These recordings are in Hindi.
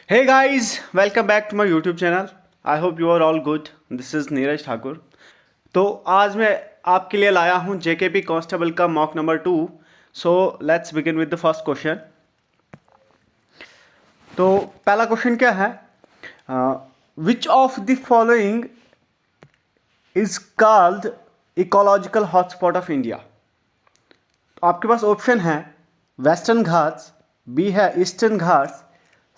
Hey guys, welcome back to my YouTube channel. I hope you are all good. This is Neeraj Thakur. तो आज मैं आपके लिए लाया हूँ जेकेपी कांस्टेबल का mock number 2. So let's begin with the first question. तो पहला क्वेश्चन क्या है? Which of the following is called ecological hotspot of India? तो आपके पास ऑप्शन है वेस्टर्न घाट्स, बी है ईस्टर्न घाट्स,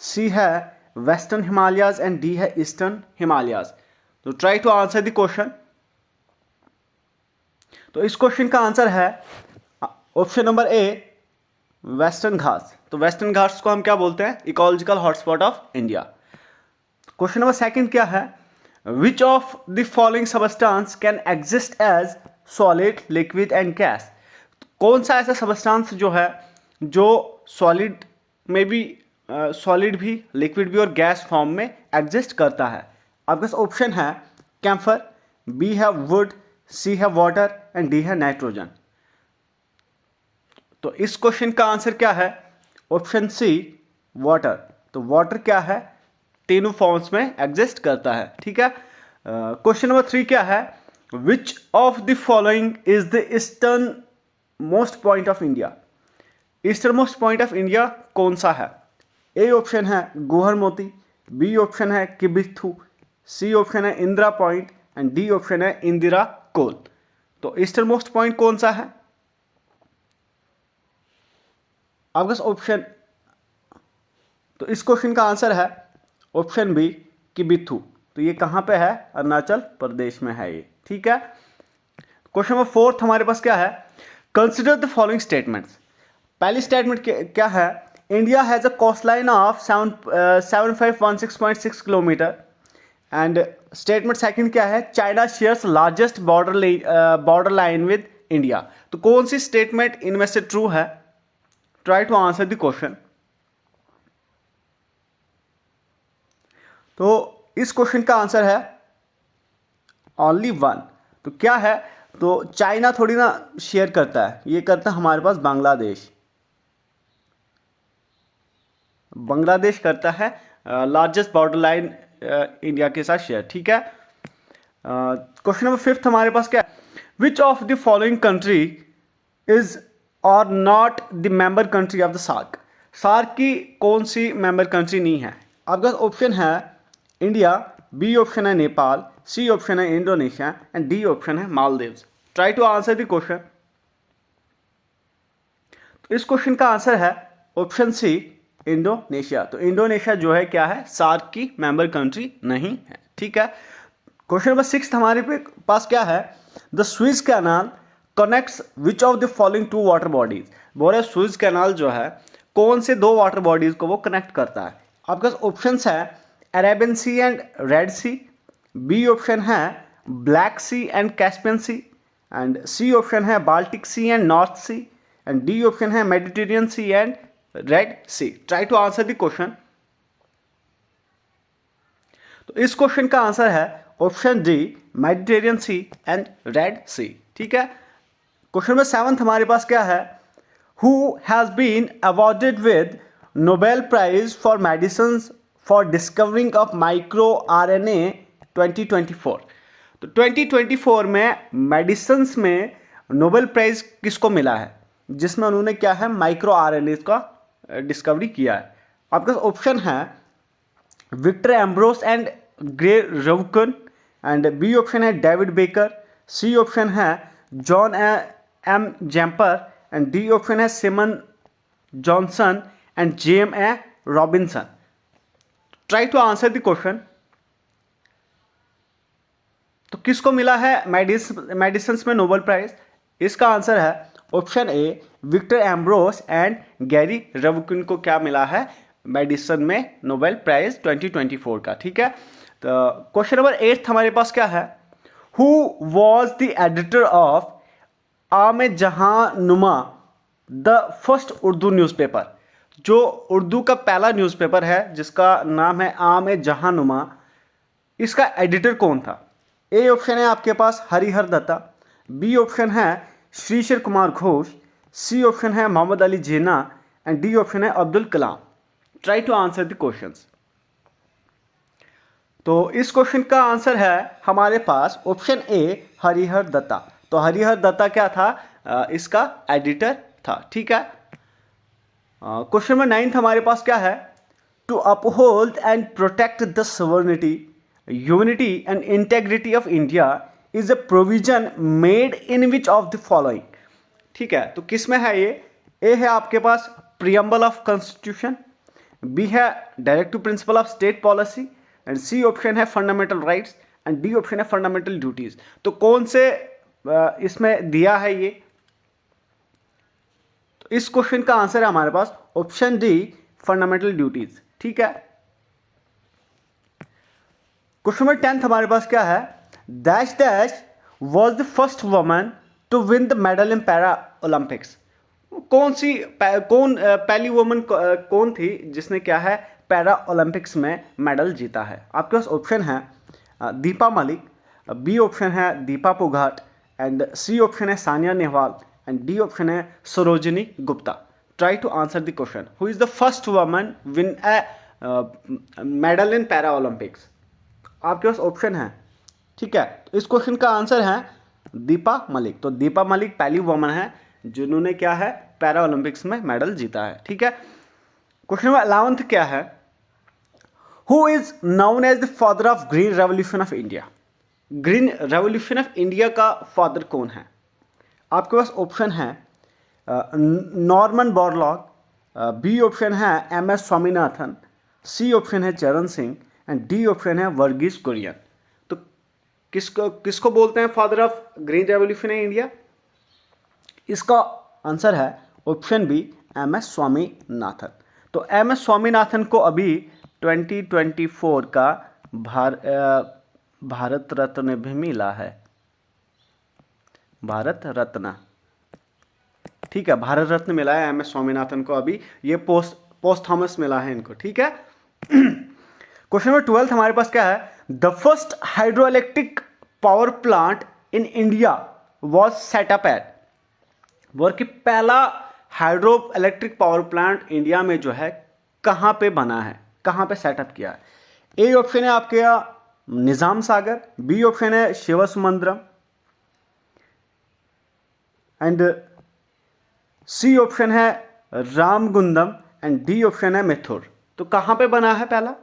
सी है वेस्टर्न हिमालयाज एंड डी है ईस्टर्न हिमालयाज. तो try to answer the question. तो इस क्वेश्चन का आंसर है option number A, Western Ghats. तो वेस्टर्न घाट्स को हम क्या बोलते हैं? Ecological hotspot of India. Question number second क्या है? Which of the following substance can exist as solid, liquid and gas? कौन सा ऐसा सबस्टांस जो है जो सॉलिड में भी सॉलिड भी, लिक्विड भी और गैस फॉर्म में एग्जिस्ट करता है? आपके पास ऑप्शन है कैम्फर, बी है वुड, सी है वाटर एंड डी है नाइट्रोजन. तो इस क्वेश्चन का आंसर क्या है? Option C, water. तो वाटर क्या है? तीनों फॉर्म्स में एग्जिस्ट करता है. ठीक है. क्वेश्चन नंबर 3 क्या है? Which of the following is the eastern most point of India? Eastern most point of India कौन सा है? ए ऑप्शन है गोहर मोती, बी ऑप्शन है किबिथू, सी ऑप्शन है Indira point and D option है इंदिरा कोल. तो ईस्टर्न मोस्ट पॉइंट कौन सा है? आपका ऑप्शन, तो इस क्वेश्चन का आंसर है ऑप्शन बी, किबिथू. तो ये कहां पे है? अरुणाचल प्रदेश में है ये. ठीक है. क्वेश्चन नंबर 4 हमारे पास क्या है? Consider the following statements. पहली स्टेटमेंट क्या है? India has a coastline of 7516.6 kilometre. And statement second क्या है? China shares largest border line with India. तो कौन सी स्टेटमेंट इनमें से ट्रू है? Try to answer the question. तो इस क्वेश्चन का आंसर है ओनली वन. तो क्या है? तो चाइना थोड़ी ना शेयर करता है, ये करता है हमारे पास बांग्लादेश. बांग्लादेश करता है लार्जेस्ट बॉर्डर लाइन इंडिया के साथ शेयर. ठीक है. क्वेश्चन नंबर 5 हमारे पास क्या है? Which of the following country is और not the member country of the SAARC? SAARC की कौन सी मेंबर कंट्री नहीं है? आपका ऑप्शन है इंडिया, बी ऑप्शन है नेपाल, सी ऑप्शन है इंडोनेशिया एंड डी ऑप्शन है Maldives. Try to answer the question. तो इस क्वेश्चन का आंसर है ऑप्शन सी, इंडोनेशिया. तो इंडोनेशिया जो है क्या है? सार्क की मेंबर कंट्री नहीं है. ठीक है. क्वेश्चन नंबर 6 हमारे पास क्या है? The Suez canal connects which of the following two water bodies? बोल रहे स्विस कैनाल जो है कौन से दो वाटर बॉडीज को वो कनेक्ट करता है? आपके पास ऑप्शन है Arabian Sea and Red Sea, B option है Black Sea and Caspian Sea and C option है Baltic Sea and North Sea and D option है Mediterranean Sea and Red Sea. Try to answer the question. तो इस क्वेश्चन का आंसर है option D, Mediterranean Sea and Red Sea. ठीक है. क्वेश्चन नंबर 7 हमारे पास क्या है? Who has been awarded with Nobel prize for medicine for discovering of micro RNA 2024? तो 2024 में मेडिसिन में नोबेल प्राइज किसको मिला है जिसमें उन्होंने क्या है? माइक्रो आरएनए का डिस्कवरी किया है. आपके पास ऑप्शन है Victor Ambros and Gary Ruvkun and B option है डेविड बेकर, सी ऑप्शन है John M Jumper and D option है Simon Johnson and James A Robinson. Try to answer the question. तो किसको मिला है मेडिसिन में नोबेल प्राइज? इसका आंसर है option A, Victor Ambros and Gary Ruvkun को क्या मिला है मेडिसिन में नोबेल प्राइज 2024 का. ठीक है. तो क्वेश्चन नंबर 8 हमारे पास क्या है? Who was the editor of आम जहां नुमा, द फर्स्ट उर्दू न्यूज़पेपर? जो उर्दू का पहला न्यूज़पेपर है जिसका नाम है आम जहां नुमा, इसका एडिटर कौन था? ए ऑप्शन है आपके पास हरिहर दत्ता, बी ऑप्शन है श्रीशर कुमार घोष, सी ऑप्शन है Mohammad Ali Jinnah and D option है Abdul Kalam. Try to answer the questions. तो इस क्वेश्चन का आंसर है हमारे पास ऑप्शन ए हरिहर दत्ता। तो हरिहर दत्ता क्या था? इसका एडिटर था। ठीक है। क्वेश्चन नंबर 9 हमारे पास क्या है? To uphold and protect the sovereignty, unity and integrity of India is a provision made in which of the following. ठीक है, तो किस में है ये? ए है आपके पास प्रियम्बल ऑफ कॉन्स्टिट्यूशन, बी है directive principle of state policy, and C option है fundamental rights, and D option है फंडामेंटल ड्यूटीज। तो कौन से इसमें दिया है ये? तो इस क्वेश्चन का आंसर है हमारे पास ऑप्शन डी फंडामेंटल ड्यूटीज। ठीक है। क्वेश्चन नंबर 10 हमारे पास क्या है? Dash dash was the first woman to win the medal in para Olympics. कौन पहली वुमन कौन थी जिसने क्या है पैरा ओलंपिक्स में मेडल जीता है? आपके पास ऑप्शन है दीपा मलिक, बी ऑप्शन है Deepa Phogat, and C option है Sania Nehwal, and D option है Sarojini Gupta. Try to answer the question. Who is the first woman win a medal in para Olympics? आपके पास ऑप्शन है। ठीक है, तो इस क्वेश्चन का आंसर है दीपा मलिक। तो दीपा मलिक पहली वुमन है जिन्होंने क्या है पैरा ओलंपिक्स में मेडल जीता है। ठीक है। क्वेश्चन नंबर 11 क्या है? Who is known as the father of green revolution of India? Green revolution of India का फादर कौन है? आपके पास ऑप्शन है नॉर्मन बोरलॉग, बी ऑप्शन है M S Swaminathan, C option है Charan Singh, and D option है वर्गीस कुरियन। तो किसको बोलते हैं father of green revolution in India? इसका आंसर है option B M S Swaminathan. तो एम एस स्वामीनाथन को अभी 2024 का भारत रत्न भी मिला है। भारत रत्न, ठीक है, भारत रत्न मिला है एम एस स्वामीनाथन को अभी। ये पोस्ट थॉमस मिला है इनको। ठीक है। क्वेश्चन नंबर 12 हमारे पास क्या है? The first hydro electric power plant in India was set up at. वो कि पहला hydro electric power plant India में जो है कहाँ पे बना है, कहाँ पे सेटअप किया है? ए ऑप्शन है आपके यहाँ निजाम सागर, बी ऑप्शन है शिवसमुद्रम, एंड सी ऑप्शन है रामगुंडम, एंड डी ऑप्शन है मिथुर। तो कहाँ पे बना है पहला?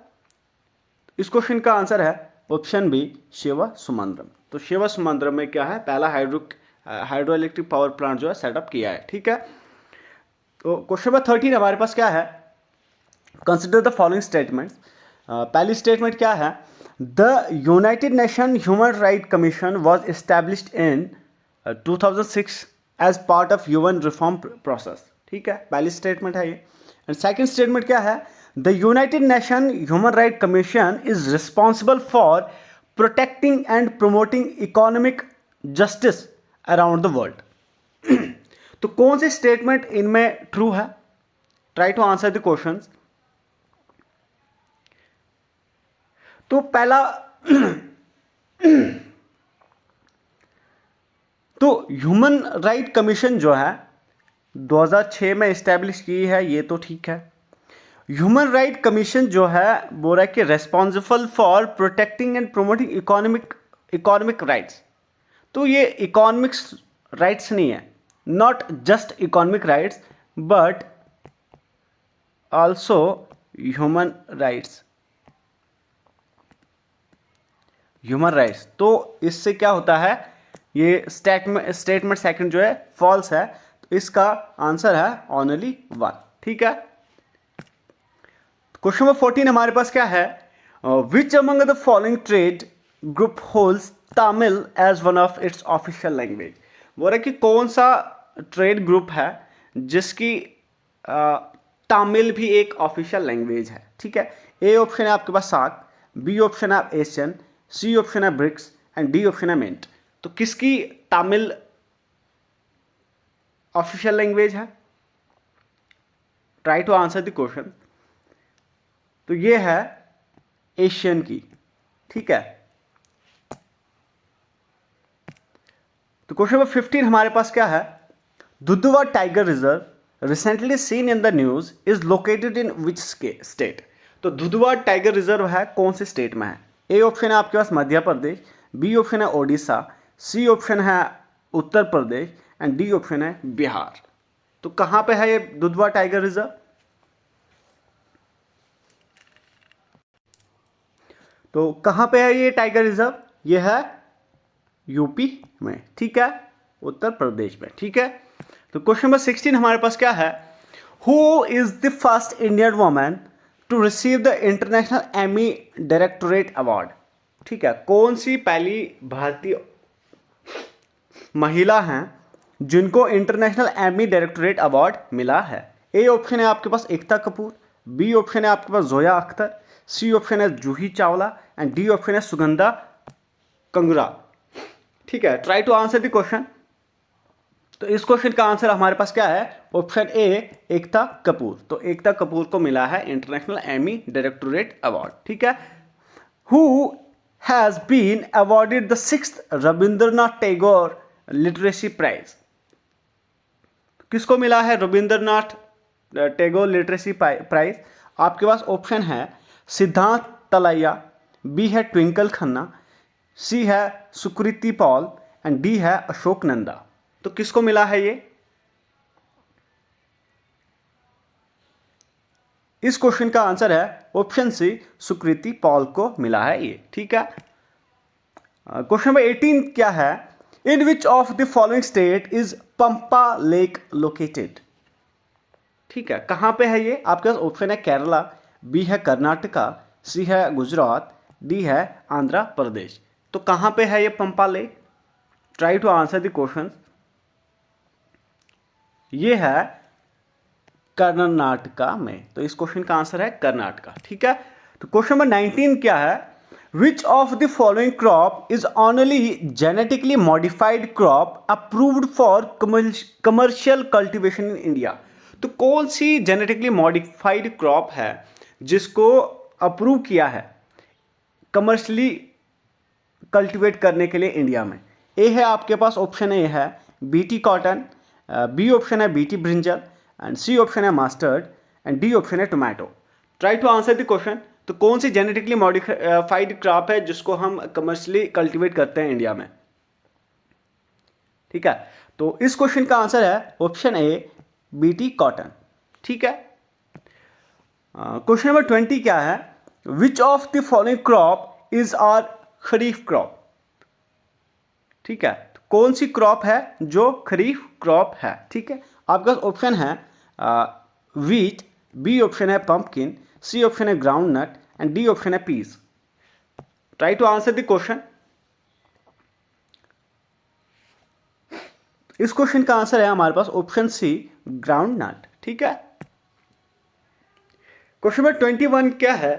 इस क्वेश्चन का आंसर है ऑप्शन बी शिवसमुद्रम। तो शिवसमुद्रम में क्या है पहला हाइड्रो इलेक्ट्रिक पावर प्लांट जो है सेटअप किया है। ठीक है। तो क्वेश्चन नंबर 13 हमारे पास क्या है? Consider the following statements. पहली स्टेटमेंट क्या है? The United Nation Human Right Commission was established in 2006 as part of human reform process. ठीक है, पहली स्टेटमेंट है ये। एंड सेकेंड स्टेटमेंट क्या है? The United Nation Human Right Commission is responsible for protecting and promoting economic justice around the world. तो कौन सी स्टेटमेंट इनमें ट्रू है? Try to answer the question. तो पहला तो ह्यूमन राइट कमीशन जो है 2006 में इस्टेब्लिश की है, ये तो ठीक है। ह्यूमन राइट कमीशन जो है बोल रहा है कि responsible for protecting and promoting economic rights. तो ये इकोनॉमिक्स राइट्स नहीं है, not just economic rights but also human rights. Human rights, तो इससे क्या होता है? ये स्टेटमेंट सेकंड जो है फॉल्स है। तो इसका आंसर है ओनली 1। ठीक है। क्वेश्चन नंबर 14 हमारे पास क्या है? Which among the following trade group holds Tamil as one of its official language. बोल रहा है कि कौन सा ट्रेड ग्रुप है जिसकी तमिल भी एक ऑफिशियल लैंग्वेज है। ठीक है। ए ऑप्शन है आपके पास सार्क, बी ऑप्शन है एशियन, सी ऑप्शन है ब्रिक्स, एंड डी ऑप्शन है मिंट। तो किसकी तमिल ऑफिशियल लैंग्वेज है? Try to answer the question. तो ये है एशियन की। ठीक है। तो क्वेश्चन नंबर 15 हमारे पास क्या है? Dudhwa tiger reserve recently seen in the news is located in which state. तो दुधवा टाइगर रिजर्व है कौन से स्टेट में है? ए ऑप्शन है आपके पास मध्य प्रदेश, बी ऑप्शन है ओडिशा, सी ऑप्शन है Uttar Pradesh and D option है बिहार। तो कहाँ पे है ये दुधवा टाइगर रिजर्व? तो कहाँ पे है ये टाइगर रिजर्व? ये है यूपी में, ठीक है, उत्तर प्रदेश में, ठीक है। तो क्वेश्चन नंबर 16 हमारे पास क्या है? Who is the first Indian woman to receive the international Emmy directorate award? ठीक है, कौन सी पहली भारतीय महिला हैं जिनको इंटरनेशनल एमी डायरेक्टोरेट अवार्ड मिला है? ए ऑप्शन है आपके पास एकता कपूर, बी ऑप्शन है आपके पास जोया अख्तर, सी ऑप्शन है Juhi Chawla and D option है सुगंधा कंगरा। ठीक है, try to answer the question. तो इस क्वेश्चन का आंसर हमारे पास क्या है? Option A Ekta Kapoor. तो एकता कपूर को मिला है इंटरनेशनल एमी डायरेक्टोरेट अवार्ड, ठीक है। Who has been awarded the 6th Rabindranath Tagore literacy prize? किसको मिला है रविंद्रनाथ टैगोर लिटरेसी प्राइज? आपके पास ऑप्शन है सिद्धांत तलैया, बी है ट्विंकल खन्ना, सी है सुकृति पॉल एंड डी है अशोक नंदा। तो किसको मिला है ये? इस क्वेश्चन का आंसर है ऑप्शन सी सुकृति पॉल को मिला है ये, ठीक है। क्वेश्चन नंबर 18 क्या है? In which of the following state is Pampa lake located? ठीक है, कहां पे है ये? आपके पास ऑप्शन है केरला, बी है कर्नाटका, सी है गुजरात, डी है आंध्र प्रदेश। तो कहां पे है ये Pampa lake? Try to answer the question. ये है कर्नाटका में। तो इस क्वेश्चन का आंसर है कर्नाटका, ठीक है। तो क्वेश्चन नंबर 19 क्या है? Which of the following crop is only genetically modified crop approved for commercial cultivation in India? तो कौन सी जेनेटिकली मॉडिफाइड क्रॉप है जिसको अप्रूव किया है कमर्शियली कल्टीवेट करने के लिए इंडिया में? ए है आपके पास ऑप्शन ए है बीटी कॉटन, बी ऑप्शन है BT brinjal and C option है मस्टर्ड एंड डी ऑप्शन है tomato. Try to answer the question. तो कौन सी जेनेटिकली मॉडिफाइड क्रॉप है जिसको हम कमर्शियली कल्टीवेट करते हैं इंडिया में? ठीक है, तो इस क्वेश्चन का आंसर है ऑप्शन ए बीटी कॉटन, ठीक है। क्वेश्चन नंबर 20 क्या है? Which of the following crop is are kharif crop? ठीक है, तो कौन सी क्रॉप है जो खरीफ क्रॉप है? ठीक है, आपके पास ऑप्शन है वीट, बी ऑप्शन है पंपकिन, सी ऑप्शन है ground nut and D option है peas. Try to answer the question. इस क्वेश्चन का आंसर है हमारे पास ऑप्शन सी ग्राउंड नट, ठीक है। क्वेश्चन नंबर 21 क्या है?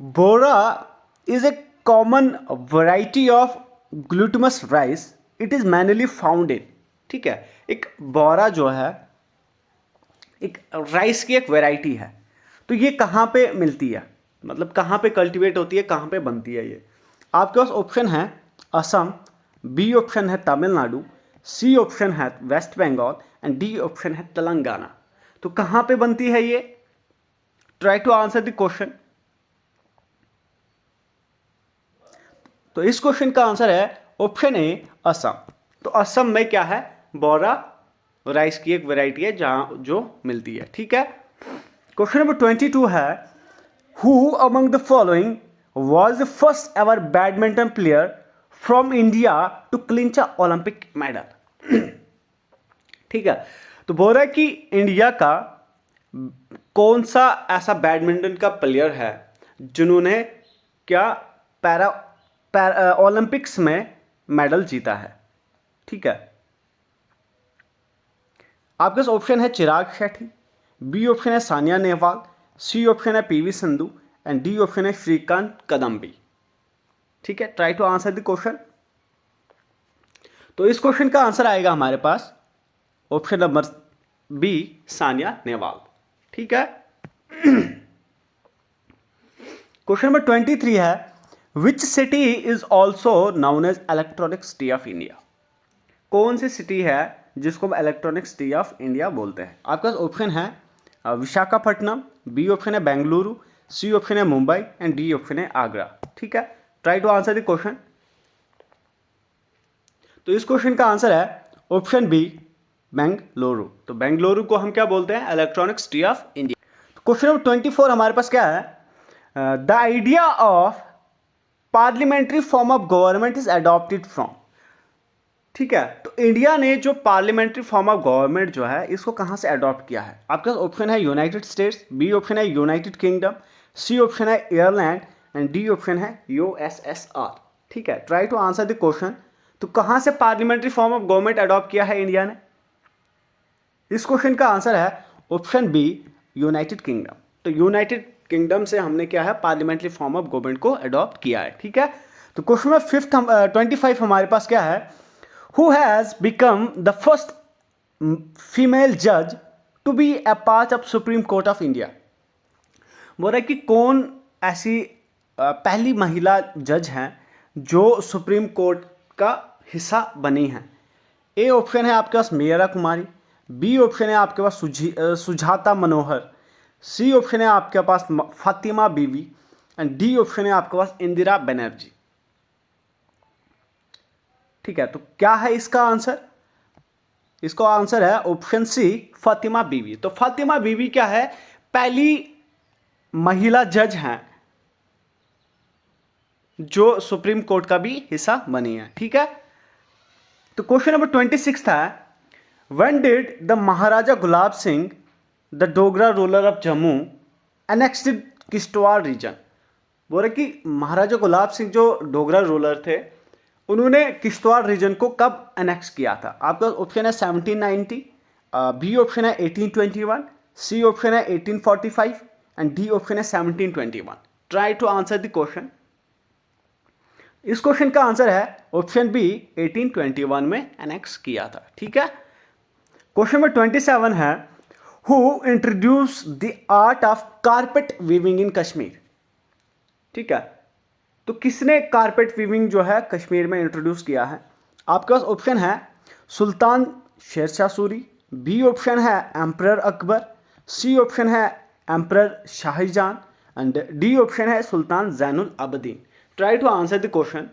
Bora is a common variety of glutinous rice, it is manually found in. ठीक है, एक बोरा जो है एक राइस की एक वैरायटी है, तो ये कहाँ पे मिलती है, मतलब कहाँ पे कल्टीवेट होती है, कहाँ पे बनती है ये? आपके पास ऑप्शन है असम, बी ऑप्शन है तमिलनाडु, सी ऑप्शन है West Bengal and D option है तेलंगाना। तो कहाँ पे बनती है ये? Try to answer the question. तो इस क्वेश्चन का आंसर है ऑप्शन ए असम। तो असम में क्या है? बोरा राइस की एक वैरायटी है जहां जो मिलती है, ठीक है। क्वेश्चन नंबर 22 है who among the following was the first ever badminton player from India to clinch a Olympic medal? ठीक है, तो बोल रहा है कि इंडिया का कौन सा ऐसा बैडमिंटन का प्लेयर है जिन्होंने क्या ओलंपिक्स में मेडल जीता है? ठीक है, आपके पास ऑप्शन है चिराग शेट्टी, बी ऑप्शन है सानिया नेहवाल, सी ऑप्शन है PV Sandhu and D option है श्रीकांत कदम्बी। ठीक है, try to answer the question. तो इस क्वेश्चन का आंसर आएगा हमारे पास option number B Sania Nehwal, ठीक है। क्वेश्चन नंबर 23 है which city is also known as electronic city of India? कौन सी सिटी है जिसको हम इलेक्ट्रॉनिक सिटी ऑफ इंडिया बोलते हैं? आपके पास ऑप्शन है विशाखापट्टनम, बी ऑप्शन है बेंगलुरु, सी ऑप्शन है मुंबई एंड डी ऑप्शन है आगरा। ठीक है, try to answer the question. तो इस क्वेश्चन का आंसर है ऑप्शन बी, बेंगलुरु। तो बेंगलुरु को हम क्या बोलते हैं? Electronic city of India. Question number 24 हमारे पास क्या है? The idea of parliamentary form of government is adopted from. ठीक है, तो इंडिया ने जो पार्लियामेंट्री फॉर्म ऑफ गवर्नमेंट जो है इसको कहां से अडॉप्ट किया है? आपके पास ऑप्शन है यूनाइटेड स्टेट्स, बी ऑप्शन है यूनाइटेड किंगडम, सी ऑप्शन है आयरलैंड एंड डी ऑप्शन है यूएसएसआर। ठीक है, try to answer the question. तो कहां से parliamentary form of government adopt किया है इंडिया ने? इस क्वेश्चन का आंसर है ऑप्शन बी, यूनाइटेड किंगडम। तो यूनाइटेड किंगडम से हमने क्या है? पार्लियामेंट्री फॉर्म ऑफ गवर्नमेंट को अडॉप्ट किया है। ठीक है, तो क्वेश्चन में 25 हमारे पास क्या है? Who has become the first female judge to be a part of Supreme Court of India? बोल रहा है कि कौन ऐसी पहली महिला जज हैं जो सुप्रीम कोर्ट का हिस्सा बनी हैं? ए ऑप्शन है आपके पास मीरा कुमारी, बी ऑप्शन है आपके पास सुजाता मनोहर, सी ऑप्शन है आपके पास फातिमा बीवी एंड डी ऑप्शन है आपके पास इंदिरा बनर्जी। ठीक है, तो क्या है इसका आंसर? इसका आंसर है ऑप्शन सी, फातिमा बीवी। तो फातिमा बीवी क्या है? पहली महिला जज हैं जो सुप्रीम कोर्ट का भी हिस्सा बनी है। ठीक है, तो क्वेश्चन नंबर 26 था, when did the Maharaja Gulab Singh the Dogra ruler of Jammu annexed Kishtwar region? बोल रहे कि महाराजा गुलाब सिंह जो डोगरा रूलर थे उन्होंने किश्तवाड़ रीजन को कब एनेक्स किया था? आपका ऑप्शन है 1790, बी ऑप्शन है 1821, सी ऑप्शन है 1845 एंड डी ऑप्शन है 1721। Try to answer the question. इस क्वेश्चन का आंसर है ऑप्शन बी, 1821 में एनेक्स किया था। ठीक है, क्वेश्चन नंबर 27 है, who introduce the art of carpet weaving in Kashmir? ठीक है, तो किसने कारपेट वीविंग जो है कश्मीर में इंट्रोड्यूस किया है? आपके पास ऑप्शन है सुल्तान शेरशाह सूरी, बी ऑप्शन है एम्परर अकबर, सी ऑप्शन है emperor Shah Jahan and D option है Sultan Zainul Abidin. Try to answer the question.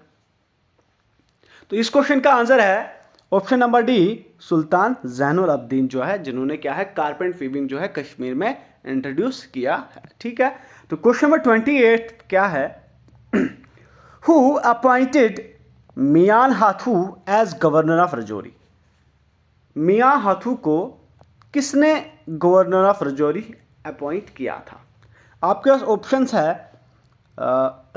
तो इस क्वेश्चन का आंसर है option number D, Sultan Zainul Abidin जो है जिन्होंने क्या है कारपेट वीविंग जो है कश्मीर में इंट्रोड्यूस किया है। ठीक है, तो क्वेश्चन नंबर 28 क्या है? Who appointed Mian Hathu as governor of Rajouri? Mian Hathu को किसने गवर्नर ऑफ रजौरी अपॉइंट किया था? आपके पास ऑप्शंस है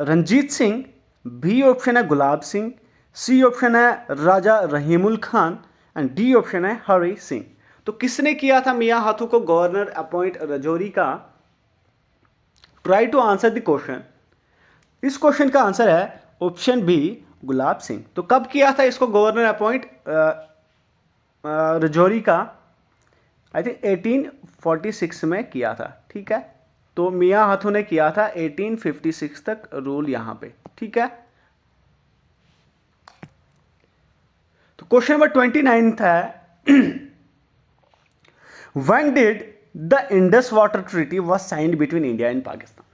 रंजीत सिंह, बी ऑप्शन है गुलाब सिंह, सी ऑप्शन है राजा रहीमुल खान एंड डी ऑप्शन है हरी सिंह। तो किसने किया था मियां हाथू को गवर्नर अपॉइंट रजौरी का? Try to answer the question. इस क्वेश्चन का आंसर है ऑप्शन बी, गुलाब सिंह। तो कब किया था इसको गवर्नर अपॉइंट रजौरी का? आई थिंक 1846 में किया था। ठीक है, तो मियां हाथू ने किया था 1856 तक रूल यहां पे। ठीक है, तो क्वेश्चन नंबर 29 था, when did the Indus water treaty was signed between India and Pakistan?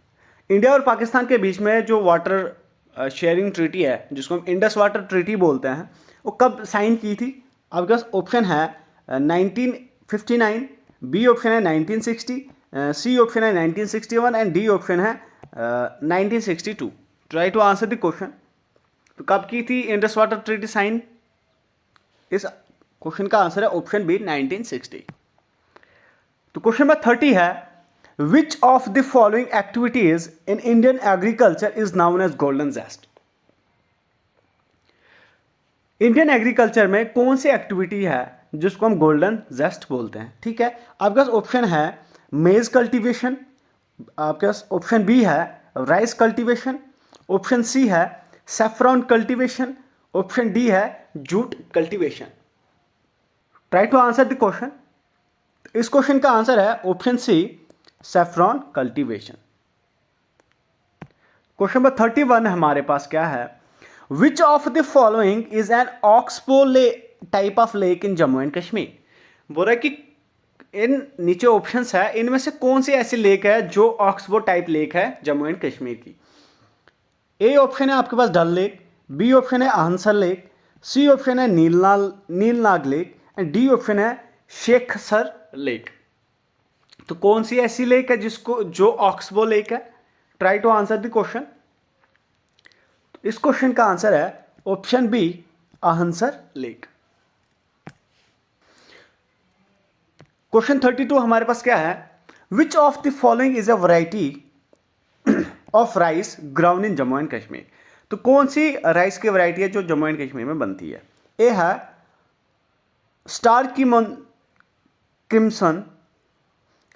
India और पाकिस्तान के बीच में जो वाटर शेयरिंग ट्रीटी है जिसको हम इंडस वाटर ट्रीटी बोलते हैं वो कब साइन की थी? आपके पास ऑप्शन है 1959, बी ऑप्शन है 1960, सी ऑप्शन है 1961 एंड डी ऑप्शन है 1962। Try to answer the question. तो कब की थी इंडस वाटर ट्रीटी साइन? इस क्वेश्चन का आंसर है ऑप्शन बी, 1960। तो क्वेश्चन नंबर 30 है, Which of the following activities in Indian agriculture is known as golden zest? Indian agriculture में कौन सी एक्टिविटी है जिसको हम गोल्डन जेस्ट बोलते हैं? ठीक है, आपके पास ऑप्शन है मेज कल्टीवेशन, आपके पास ऑप्शन बी है राइस कल्टीवेशन, ऑप्शन सी है सैफरॉन कल्टीवेशन, ऑप्शन डी है jute cultivation. Try to answer the question. इस क्वेश्चन का आंसर है option C, saffron cultivation. Question number 31 हमारे पास क्या है, which of the following is an oxbow type of lake in Jammu and Kashmir? बोल रहा है कि इन नीचे ऑप्शंस है, इनमें से कौन सी ऐसी लेक है जो ऑक्सबो टाइप लेक है जम्मू एंड कश्मीर की? ए ऑप्शन है आपके पास डल लेक, बी ऑप्शन है आहंसर लेक, सी ऑप्शन है Nilnag lake and D option है शेखसर लेक। तो कौन सी ऐसी लेक है जिसको जो ऑक्सबो लेक है? Try to answer the question. इस क्वेश्चन का आंसर है option B Ahansar lake. Question 32 हमारे पास क्या है? Which of the following is a variety of rice ground in Jammu and Kashmir. तो कौन सी राइस की वैरायटी है जो जम्मू एंड कश्मीर में बनती है? ए है स्टार की क्रिम्सन,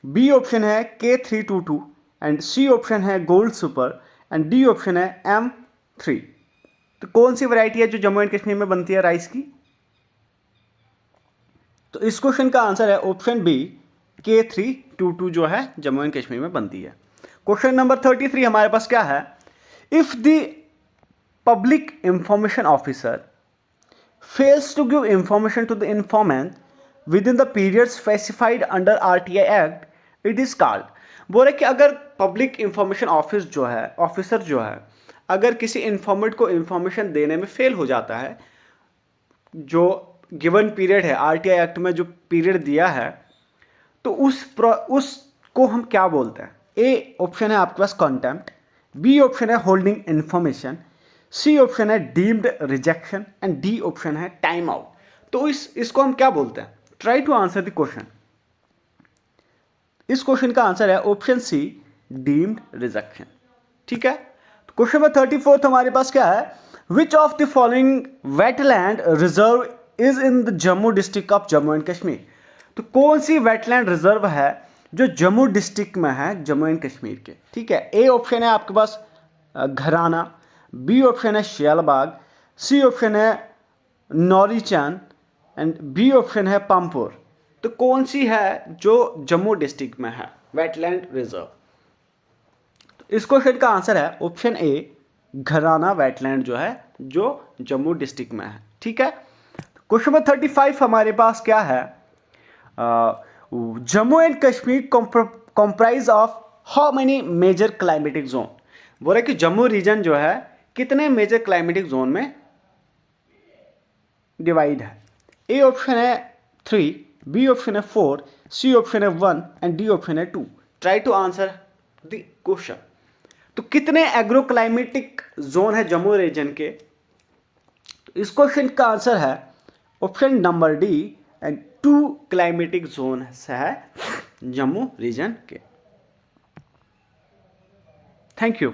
बी ऑप्शन है K322 एंड सी ऑप्शन है gold super and D option है M3। तो कौन सी वैरायटी है जो जम्मू एंड कश्मीर में बनती है राइस की? तो इस क्वेश्चन का आंसर है ऑप्शन बी K322 जो है जम्मू एंड कश्मीर में बनती है। क्वेश्चन नंबर 33 हमारे पास क्या है? If the public information officer fails to give information to the informant within the period specified under RTI act, it is called. बोल रहे कि अगर पब्लिक इंफॉर्मेशन ऑफिसर जो है अगर किसी इन्फॉर्मेंट को इंफॉर्मेशन देने में फेल हो जाता है, जो गिवन पीरियड है RTI एक्ट में जो पीरियड दिया है, तो उसको हम क्या बोलते हैं? ए ऑप्शन है आपके पास कॉन्टेम्प्ट, बी ऑप्शन है होल्डिंग इंफॉर्मेशन, सी ऑप्शन है deemed rejection and D option है टाइम आउट। तो इसको हम क्या बोलते हैं? Try to answer the question. इस क्वेश्चन का आंसर है ऑप्शन सी डीम्ड रिजेक्शन। ठीक है। तो क्वेश्चन नंबर 34 हमारे पास क्या है? Which of the following wetland reserve is in the Jammu district of Jammu and Kashmir. तो कौन सी वेटलैंड रिजर्व है जो जम्मू डिस्ट्रिक्ट में है जम्मू एंड कश्मीर के? ठीक है। ए ऑप्शन है आपके पास घराना, बी ऑप्शन है शियालबाग, सी ऑप्शन है नौरीचांद एंड बी ऑप्शन है पामपुर। तो कौन सी है जो जम्मू डिस्ट्रिक्ट में है वेटलैंड रिजर्व? तो इस क्वेश्चन का आंसर है ऑप्शन ए घराना वेटलैंड जो है जो जम्मू डिस्ट्रिक्ट में है। ठीक है। क्वेश्चन नंबर 35 हमारे पास क्या है? Jammu and Kashmir comprise of how many major climatic zone. बोल रहे कि जम्मू रीजन जो है कितने मेजर क्लाइमेटिक जोन में डिवाइड है? ए ऑप्शन है 3, बी ऑप्शन है 4, सी ऑप्शन है 1 एंड डी ऑप्शन है 2। Try to answer the question. तो कितने एग्रो क्लाइमेटिक जोन है जम्मू रीजन के? तो इस क्वेश्चन का आंसर है option number D and 2 climatic zone है जम्मू रीजन के। Thank you.